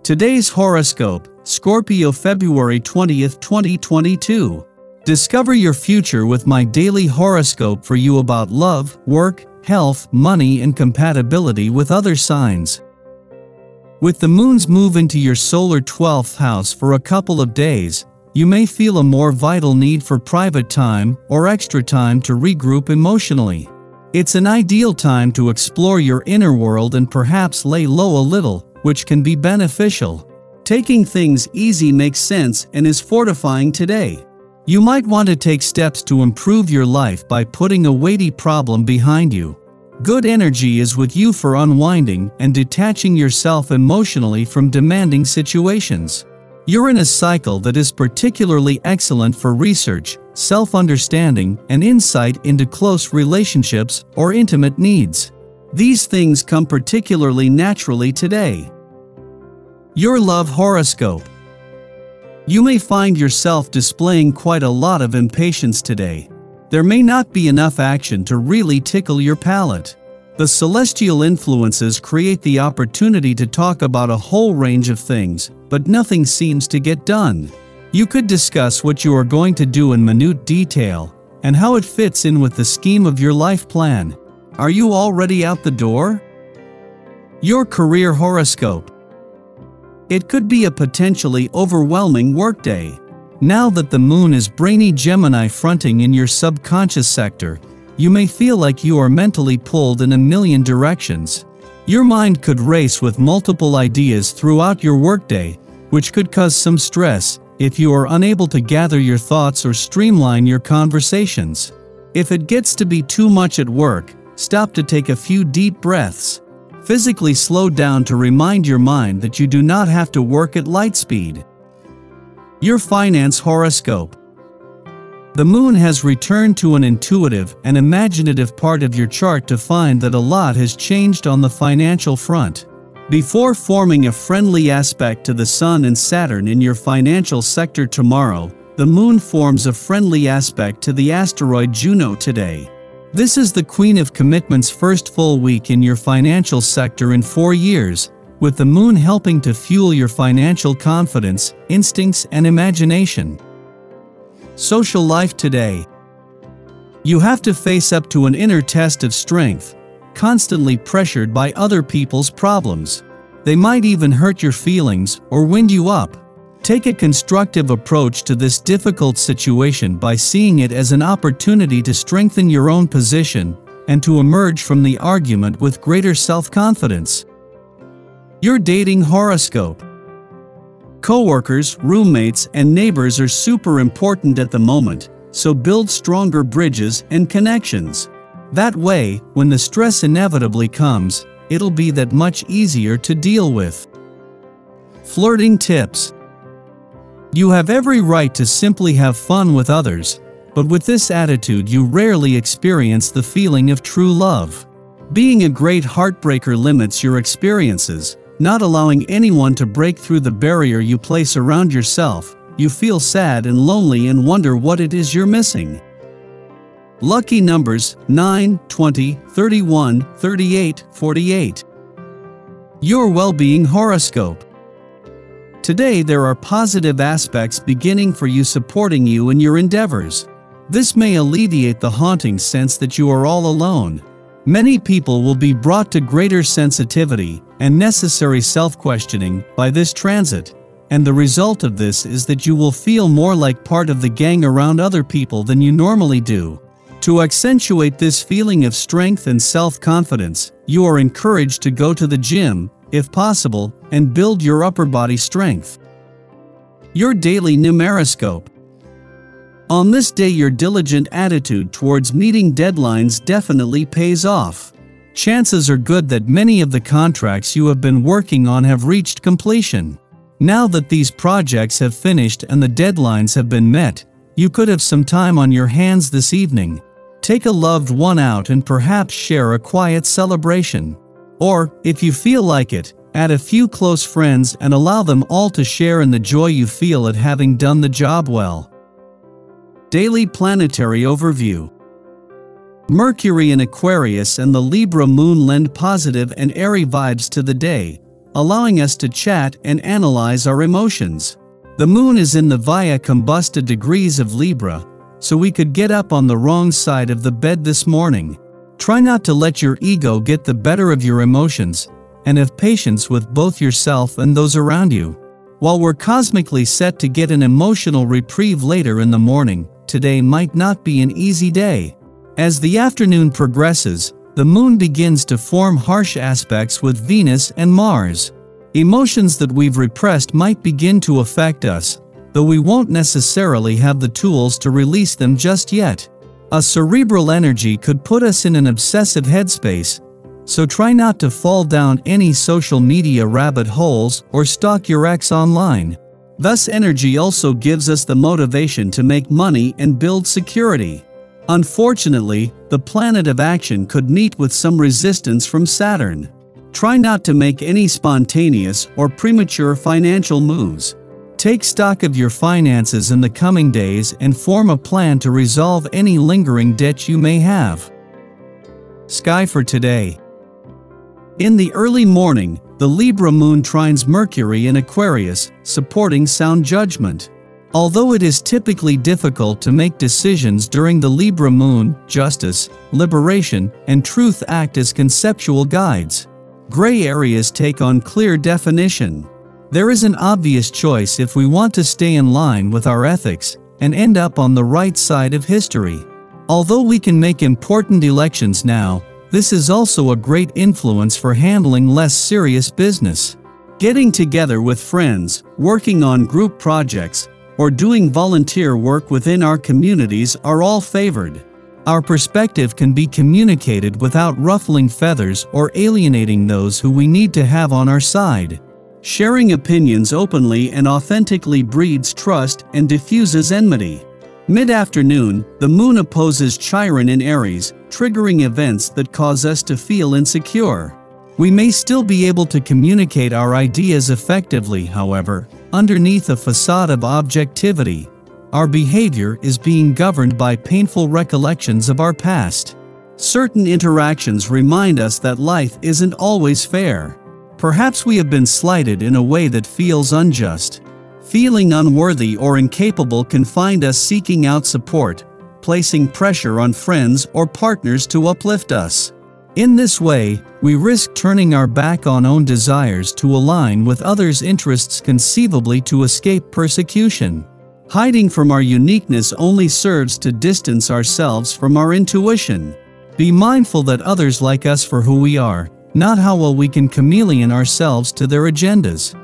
Today's horoscope, Scorpio, February 20th, 2022. Discover your future with my daily horoscope for you about love, work, health, money, and compatibility with other signs. With the moon's move into your solar 12th house for a couple of days, you may feel a more vital need for private time or extra time to regroup emotionally. It's an ideal time to explore your inner world and perhaps lay low a little, which can be beneficial. Taking things easy makes sense and is fortifying today. You might want to take steps to improve your life by putting a weighty problem behind you. Good energy is with you for unwinding and detaching yourself emotionally from demanding situations. You're in a cycle that is particularly excellent for research, self-understanding, and insight into close relationships or intimate needs. These things come particularly naturally today. Your love horoscope. You may find yourself displaying quite a lot of impatience today. There may not be enough action to really tickle your palate. The celestial influences create the opportunity to talk about a whole range of things, but nothing seems to get done. You could discuss what you are going to do in minute detail and how it fits in with the scheme of your life plan. Are you already out the door? Your career horoscope. It could be a potentially overwhelming workday. Now that the moon is brainy Gemini fronting in your subconscious sector, you may feel like you are mentally pulled in a million directions. Your mind could race with multiple ideas throughout your workday, which could cause some stress if you are unable to gather your thoughts or streamline your conversations. If it gets to be too much at work, stop to take a few deep breaths. Physically slow down to remind your mind that you do not have to work at light speed. Your finance horoscope. The moon has returned to an intuitive and imaginative part of your chart to find that a lot has changed on the financial front. Before forming a friendly aspect to the Sun and Saturn in your financial sector tomorrow, the moon forms a friendly aspect to the asteroid Juno today. This is the Queen of Commitment's first full week in your financial sector in 4 years, with the moon helping to fuel your financial confidence, instincts, and imagination. Social life today. You have to face up to an inner test of strength, constantly pressured by other people's problems. They might even hurt your feelings or wind you up. Take a constructive approach to this difficult situation by seeing it as an opportunity to strengthen your own position and to emerge from the argument with greater self-confidence. Your dating horoscope. Coworkers, roommates, and neighbors are super important at the moment, so build stronger bridges and connections. That way, when the stress inevitably comes, it'll be that much easier to deal with. Flirting tips. You have every right to simply have fun with others, but with this attitude you rarely experience the feeling of true love. Being a great heartbreaker limits your experiences, not allowing anyone to break through the barrier you place around yourself. You feel sad and lonely and wonder what it is you're missing. Lucky numbers 9, 20, 31, 38, 48. Your well-being horoscope. Today there are positive aspects beginning for you, supporting you in your endeavors. This may alleviate the haunting sense that you are all alone. Many people will be brought to greater sensitivity and necessary self-questioning by this transit, and the result of this is that you will feel more like part of the gang around other people than you normally do. To accentuate this feeling of strength and self-confidence, you are encouraged to go to the gym, if possible, and build your upper body strength. Your daily numeroscope. On this day, your diligent attitude towards meeting deadlines definitely pays off. Chances are good that many of the contracts you have been working on have reached completion. Now that these projects have finished and the deadlines have been met, you could have some time on your hands this evening. Take a loved one out and perhaps share a quiet celebration. Or, if you feel like it, add a few close friends and allow them all to share in the joy you feel at having done the job well. Daily planetary overview. Mercury in Aquarius and the Libra moon lend positive and airy vibes to the day, allowing us to chat and analyze our emotions. The moon is in the Via Combusta degrees of Libra, so we could get up on the wrong side of the bed this morning. Try not to let your ego get the better of your emotions, and have patience with both yourself and those around you. While we're cosmically set to get an emotional reprieve later in the morning, today might not be an easy day. As the afternoon progresses, the moon begins to form harsh aspects with Venus and Mars. Emotions that we've repressed might begin to affect us, though we won't necessarily have the tools to release them just yet. A cerebral energy could put us in an obsessive headspace, so try not to fall down any social media rabbit holes or stalk your ex online. Thus, energy also gives us the motivation to make money and build security. Unfortunately, the planet of action could meet with some resistance from Saturn. Try not to make any spontaneous or premature financial moves. Take stock of your finances in the coming days and form a plan to resolve any lingering debt you may have. Sky for today. In the early morning, the Libra moon trines Mercury in Aquarius, supporting sound judgment. Although it is typically difficult to make decisions during the Libra moon, justice, liberation, and truth act as conceptual guides. Gray areas take on clear definition. There is an obvious choice if we want to stay in line with our ethics and end up on the right side of history. Although we can make important elections now, this is also a great influence for handling less serious business. Getting together with friends, working on group projects, or doing volunteer work within our communities are all favored. Our perspective can be communicated without ruffling feathers or alienating those who we need to have on our side. Sharing opinions openly and authentically breeds trust and diffuses enmity. Mid-afternoon, the moon opposes Chiron in Aries, triggering events that cause us to feel insecure. We may still be able to communicate our ideas effectively, however, underneath a facade of objectivity, our behavior is being governed by painful recollections of our past. Certain interactions remind us that life isn't always fair. Perhaps we have been slighted in a way that feels unjust. Feeling unworthy or incapable can find us seeking out support, placing pressure on friends or partners to uplift us. In this way, we risk turning our back on own desires to align with others' interests, conceivably to escape persecution. Hiding from our uniqueness only serves to distance ourselves from our intuition. Be mindful that others like us for who we are, not how well we can chameleon ourselves to their agendas.